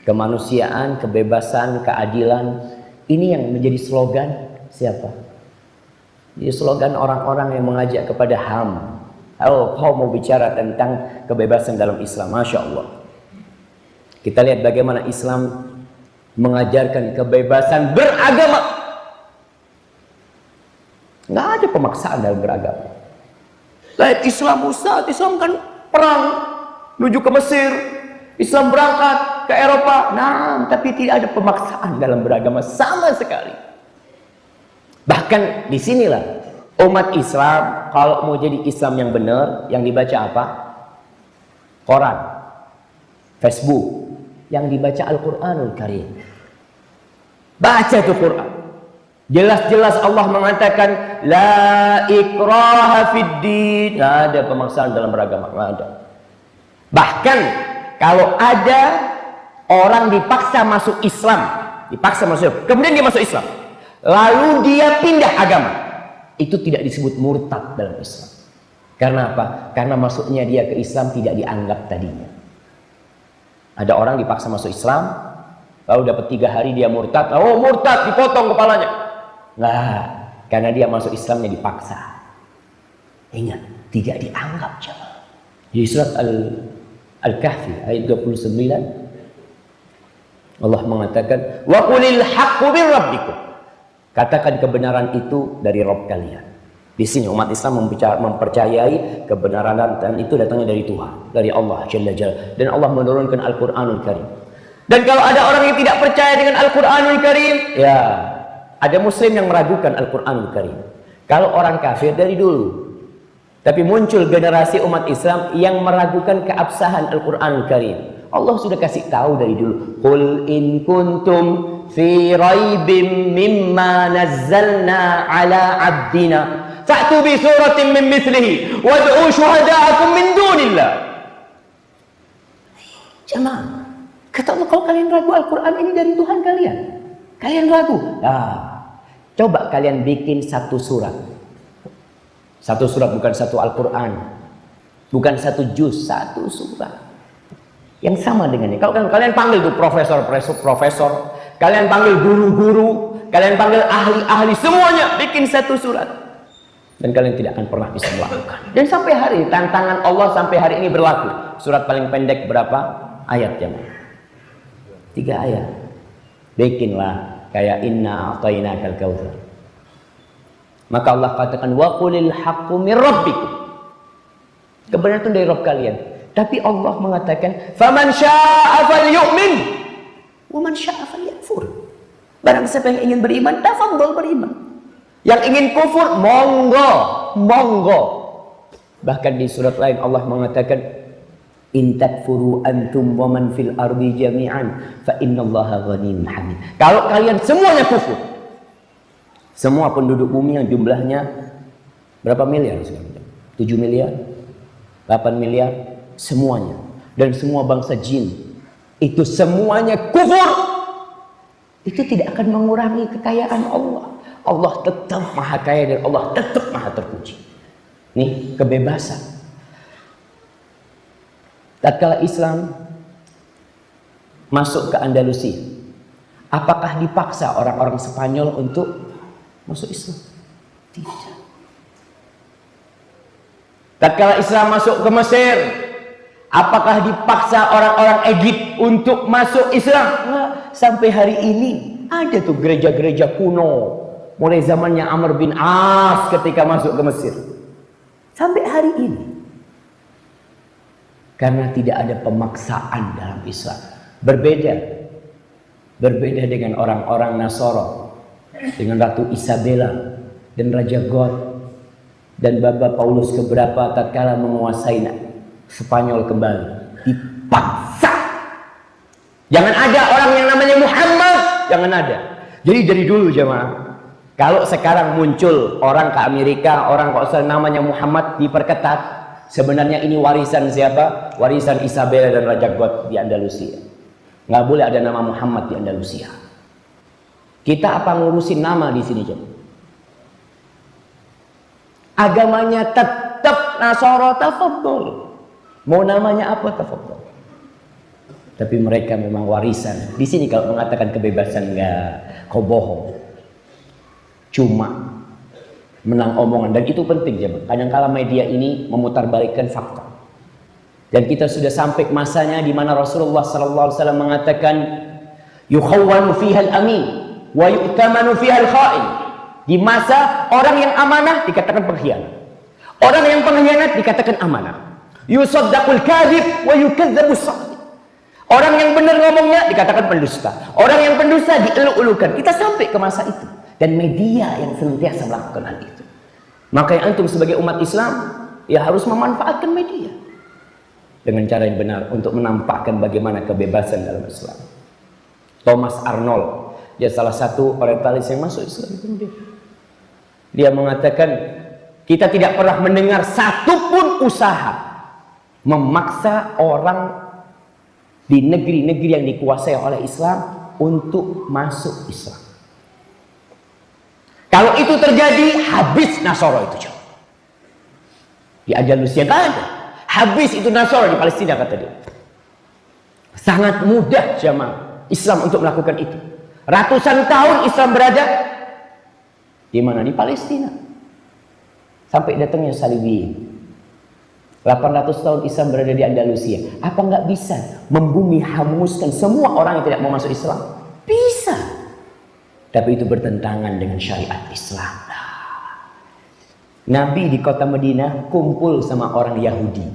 Kemanusiaan, kebebasan, keadilan. Ini yang menjadi slogan siapa? Jadi slogan orang-orang yang mengajak kepada HAM. Oh, kau mau bicara tentang kebebasan dalam Islam. Masya Allah. Kita lihat bagaimana Islam mengajarkan kebebasan beragama. Nggak ada pemaksaan dalam beragama. Lihat Islam Ustaz, Islam kan perang menuju ke Mesir. Islam berangkat ke Eropa. Nah, tapi tidak ada pemaksaan dalam beragama sama sekali. Bahkan disinilah umat Islam kalau mau jadi Islam yang benar, yang dibaca apa? Quran, Facebook, yang dibaca Al-Quranul Karim. Baca tuh Quran. Jelas-jelas Allah mengatakan la ikraha fid din. Nggak ada pemaksaan dalam beragama, nggak ada. Bahkan kalau ada orang dipaksa masuk Islam, kemudian dia masuk Islam, lalu dia pindah agama, itu tidak disebut murtad dalam Islam. Karena apa? Karena masuknya dia ke Islam tidak dianggap tadinya. Ada orang dipaksa masuk Islam, lalu dapat 3 hari dia murtad. Oh, murtad, dipotong kepalanya. Nggak, karena dia masuk Islamnya dipaksa. Ingat, tidak dianggap jemaah. Di surat Al-Kahfi ayat 29 Allah mengatakan wa qulil haqqu bir rabbikum. Katakan kebenaran itu dari Rabb kalian. Di sini umat Islam mempercayai kebenaran dan itu datangnya dari Tuhan, dari Allah Jalla Jalla, dan Allah menurunkan Al-Qur'anul Karim. Dan kalau ada orang yang tidak percaya dengan Al-Qur'anul Karim, ya, ada muslim yang meragukan Al-Qur'anul Karim. Kalau orang kafir dari dulu. Tapi muncul generasi umat Islam yang meragukan keabsahan Al-Qur'anul Karim. Allah sudah kasih tahu dari dulu. Qul in kuntum fi raibim mimma nazzalna ala abdina fa'tu bi suratin min mithlihi wad'u syuhada'akum min dunillah. Jemaah, kata Allah, kalau kalian ragu Al-Quran ini dari Tuhan kalian, kalian ragu. Nah, coba kalian bikin satu surat. Satu surat, bukan satu Al-Quran, bukan satu juz, satu surat yang sama dengannya. Kalau kalian panggil tuh profesor, kalian panggil guru-guru, kalian panggil ahli-ahli, semuanya bikin satu surat, dan kalian tidak akan pernah bisa melakukan. Dan sampai hari ini, tantangan Allah sampai hari ini berlaku. Surat paling pendek berapa ayat ya? 3 ayat. Bikinlah kayak inna a'tainakal kautsar. Maka Allah katakan wa qulil haqqu mir rabbikum. Kebenaran itu dari Rabb kalian. Tapi Allah mengatakan faman syaa'a falyu'min wa man syaa'a falyakfur. Barang siapa yang ingin beriman, tafadhol beriman. Yang ingin kufur, monggo, monggo. Bahkan di surat lain Allah mengatakan in takfuru antum wa man fil ardi jami'an fa innallaha ghaniyyun hamid. Kalau kalian semuanya kufur, semua penduduk bumi yang jumlahnya berapa miliar sekarang? 7 miliar, 8 miliar, semuanya. Dan semua bangsa jin, itu semuanya kufur. Itu tidak akan mengurangi kekayaan Allah. Allah tetap maha kaya dan Allah tetap maha terpuji. Nih, kebebasan. Tatkala Islam masuk ke Andalusia, apakah dipaksa orang-orang Spanyol untuk masuk Islam? Tidak. Tatkala Islam masuk ke Mesir, apakah dipaksa orang-orang Egypt untuk masuk Islam? Nah, sampai hari ini ada tuh gereja-gereja kuno, mulai zamannya Amr bin As ketika masuk ke Mesir. Sampai hari ini. Karena tidak ada pemaksaan dalam Islam. Berbeda dengan orang-orang Nasoro, dengan Ratu Isabella dan Raja God dan Bapa Paulus keberapa tatkala menguasai Spanyol kembali, dipaksa. Jangan ada orang yang namanya Muhammad, jangan ada. Jadi dari dulu jemaah, kalau sekarang muncul orang ke Amerika, orang kok namanya Muhammad diperketat, sebenarnya ini warisan siapa? Warisan Isabella dan Raja God di Andalusia. Nggak boleh ada nama Muhammad di Andalusia. Kita apa ngurusin nama di sini, Jom? Agamanya tetap Nasara, tafadhol. Mau namanya apa, tafadhol. Tapi mereka memang warisan. Di sini kalau mengatakan kebebasan enggak, kau bohong. Cuma menang omongan, dan itu penting jemaah. Kadang-kala media ini memutarbalikkan fakta. Dan kita sudah sampai masanya di mana Rasulullah sallallahu alaihi wasallam mengatakan yukhawwanu fiha al-amin wa yu'tamanu fiha al-kha'in. Di masa orang yang amanah dikatakan pengkhianat. Orang yang pengkhianat dikatakan amanah. Yusaddaqul kadhib wa yukadzdzabus shadiq. Orang yang benar ngomongnya dikatakan pendusta. Orang yang pendusta dieluk-elukan. Kita sampai ke masa itu. Dan media yang senantiasa melakukan hal itu. Makanya antum sebagai umat Islam ya harus memanfaatkan media dengan cara yang benar untuk menampakkan bagaimana kebebasan dalam Islam. Thomas Arnold, dia salah satu orientalis yang masuk Islam. Dia mengatakan kita tidak pernah mendengar satupun usaha memaksa orang di negeri-negeri yang dikuasai oleh Islam untuk masuk Islam. Kalau itu terjadi, habis Nasoro itu. Di Andalusia kan ada. Habis itu Nasoro di Palestina, kata dia. Sangat mudah jamaah Islam untuk melakukan itu. Ratusan tahun Islam berada di mana? Di Palestina. Sampai datangnya Salibiyin. 800 tahun Islam berada di Andalusia. Apa nggak bisa membumi hanguskan semua orang yang tidak mau masuk Islam? Bisa. Tapi itu bertentangan dengan syariat Islam. Nabi di kota Madinah kumpul sama orang Yahudi.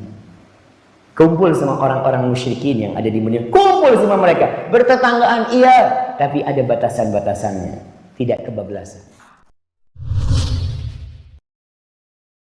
Kumpul sama orang-orang musyrikin yang ada di Madinah. Kumpul sama mereka. Bertetanggaan iya. Tapi ada batasan-batasannya. Tidak kebablasan.